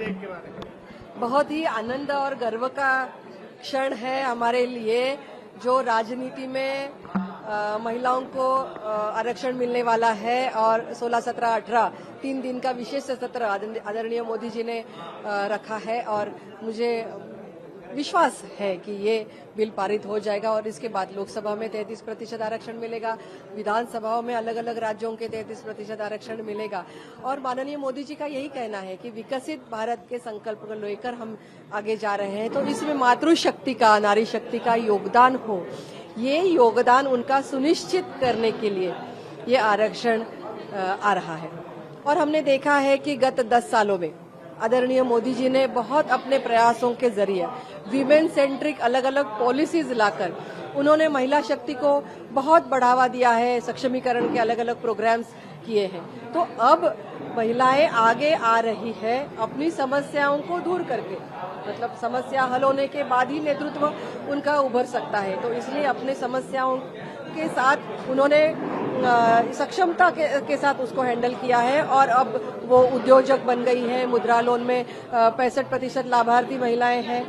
विधेयक के बारे में? बहुत ही आनंद और गर्व का क्षण है हमारे लिए, जो राजनीति में महिलाओं को आरक्षण मिलने वाला है और 16, 17, 18 3 दिन का विशेष सत्र आदरणीय मोदी जी ने रखा है और मुझे विश्वास है कि ये बिल पारित हो जाएगा और इसके बाद लोकसभा में 33% आरक्षण मिलेगा, विधानसभाओं में अलग अलग राज्यों के 33% आरक्षण मिलेगा। और माननीय मोदी जी का यही कहना है कि विकसित भारत के संकल्प को लेकर हम आगे जा रहे हैं, तो इसमें मातृशक्ति का, नारी शक्ति का योगदान हो, ये योगदान उनका सुनिश्चित करने के लिए ये आरक्षण आ रहा है। और हमने देखा है कि गत 10 सालों में आदरणीय मोदी जी ने बहुत अपने प्रयासों के जरिए वीमेन सेंट्रिक अलग अलग पॉलिसीज लाकर उन्होंने महिला शक्ति को बहुत बढ़ावा दिया है, सक्षमीकरण के अलग अलग प्रोग्राम्स किए हैं। तो अब महिलाएं आगे आ रही है अपनी समस्याओं को दूर करके, मतलब समस्या हल होने के बाद ही नेतृत्व उनका उभर सकता है। तो इसलिए अपने समस्याओं के साथ उन्होंने सक्षमता के साथ उसको हैंडल किया है और अब वो उद्योजक बन गई है। मुद्रा लोन में 65% लाभार्थी महिलाएं हैं।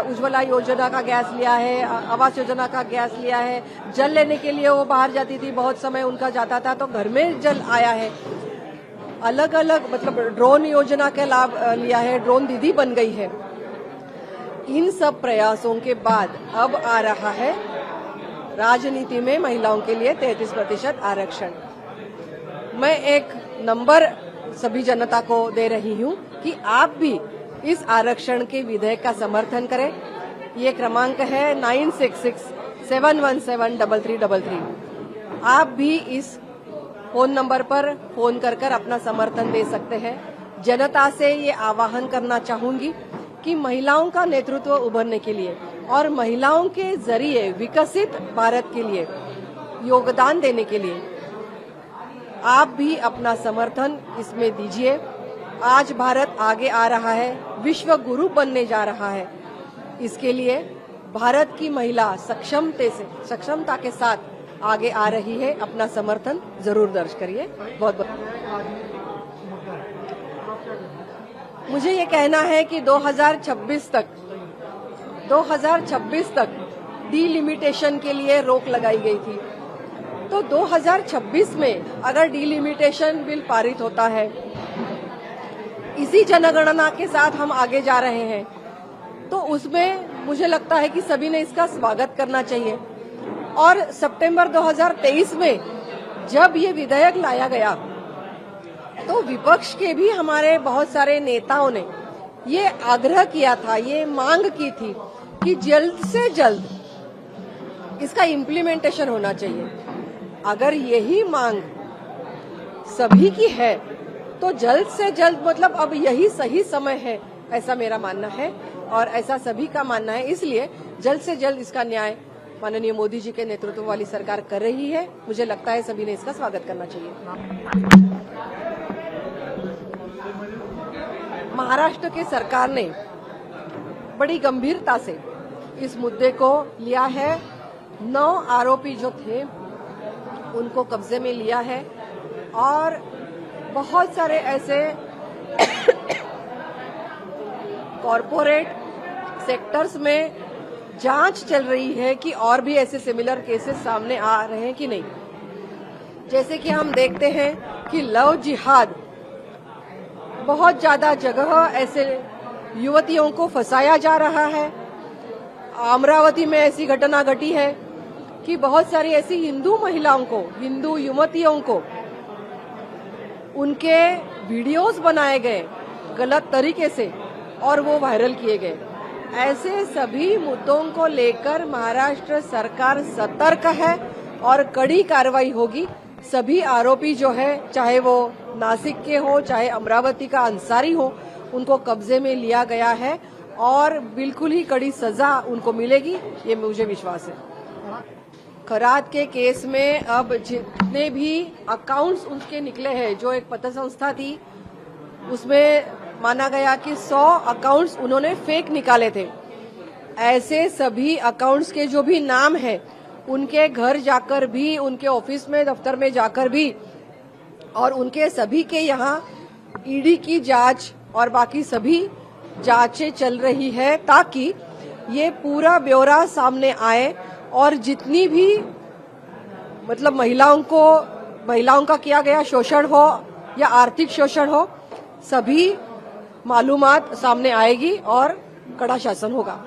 उज्ज्वला योजना का गैस लिया है, आवास योजना का गैस लिया है। जल लेने के लिए वो बाहर जाती थी, बहुत समय उनका जाता था, तो घर में जल आया है। अलग अलग मतलब ड्रोन योजना का लाभ लिया है, ड्रोन दीदी बन गई है। इन सब प्रयासों के बाद अब आ रहा है राजनीति में महिलाओं के लिए 33% आरक्षण। मैं एक नंबर सभी जनता को दे रही हूं कि आप भी इस आरक्षण के विधेयक का समर्थन करें। ये क्रमांक है 9667173333। आप भी इस फोन नंबर पर फोन कर अपना समर्थन दे सकते हैं। जनता से ये आह्वान करना चाहूंगी कि महिलाओं का नेतृत्व उभरने के लिए और महिलाओं के जरिए विकसित भारत के लिए योगदान देने के लिए आप भी अपना समर्थन इसमें दीजिए। आज भारत आगे आ रहा है, विश्व गुरु बनने जा रहा है। इसके लिए भारत की महिला सक्षमता के साथ आगे आ रही है। अपना समर्थन जरूर दर्ज करिए। बहुत बहुत मुझे ये कहना है कि 2026 तक डीलिमिटेशन के लिए रोक लगाई गई थी। तो 2026 में अगर डीलिमिटेशन बिल पारित होता है, इसी जनगणना के साथ हम आगे जा रहे हैं, तो उसमें मुझे लगता है कि सभी ने इसका स्वागत करना चाहिए। और सितंबर 2023 में जब ये विधेयक लाया गया, तो विपक्ष के भी हमारे बहुत सारे नेताओं ने ये आग्रह किया था, ये मांग की थी कि जल्द से जल्द इसका इम्प्लीमेंटेशन होना चाहिए। अगर यही मांग सभी की है तो जल्द से जल्द मतलब अब यही सही समय है, ऐसा मेरा मानना है और ऐसा सभी का मानना है। इसलिए जल्द से जल्द इसका न्याय माननीय मोदी जी के नेतृत्व वाली सरकार कर रही है। मुझे लगता है सभी ने इसका स्वागत करना चाहिए। महाराष्ट्र की सरकार ने बड़ी गंभीरता से इस मुद्दे को लिया है। 9 आरोपी जो थे उनको कब्जे में लिया है और बहुत सारे ऐसे कॉरपोरेट सेक्टर्स में जांच चल रही है कि और भी ऐसे सिमिलर केसेस सामने आ रहे हैं कि नहीं। जैसे कि हम देखते हैं कि लव जिहाद, बहुत ज्यादा जगह ऐसे युवतियों को फंसाया जा रहा है। अमरावती में ऐसी घटना घटी है कि बहुत सारी ऐसी हिंदू महिलाओं को, हिंदू युवतियों को उनके वीडियोस बनाए गए गलत तरीके से और वो वायरल किए गए। ऐसे सभी मुद्दों को लेकर महाराष्ट्र सरकार सतर्क है और कड़ी कार्रवाई होगी। सभी आरोपी जो है, चाहे वो नासिक के हो चाहे अमरावती का अंसारी हो, उनको कब्जे में लिया गया है और बिल्कुल ही कड़ी सजा उनको मिलेगी, ये मुझे विश्वास है। खरात के केस में अब जितने भी अकाउंट्स उनके निकले हैं, जो एक पत्र संस्था थी उसमें माना गया कि 100 अकाउंट्स उन्होंने फेक निकाले थे। ऐसे सभी अकाउंट्स के जो भी नाम है, उनके घर जाकर भी, उनके ऑफिस में, दफ्तर में जाकर भी और उनके सभी के यहाँ ईडी की जांच और बाकी सभी जांचें चल रही है ताकि ये पूरा ब्यौरा सामने आए और जितनी भी मतलब महिलाओं का किया गया शोषण हो या आर्थिक शोषण हो, सभी मालूमात सामने आएगी और कड़ा शासन होगा।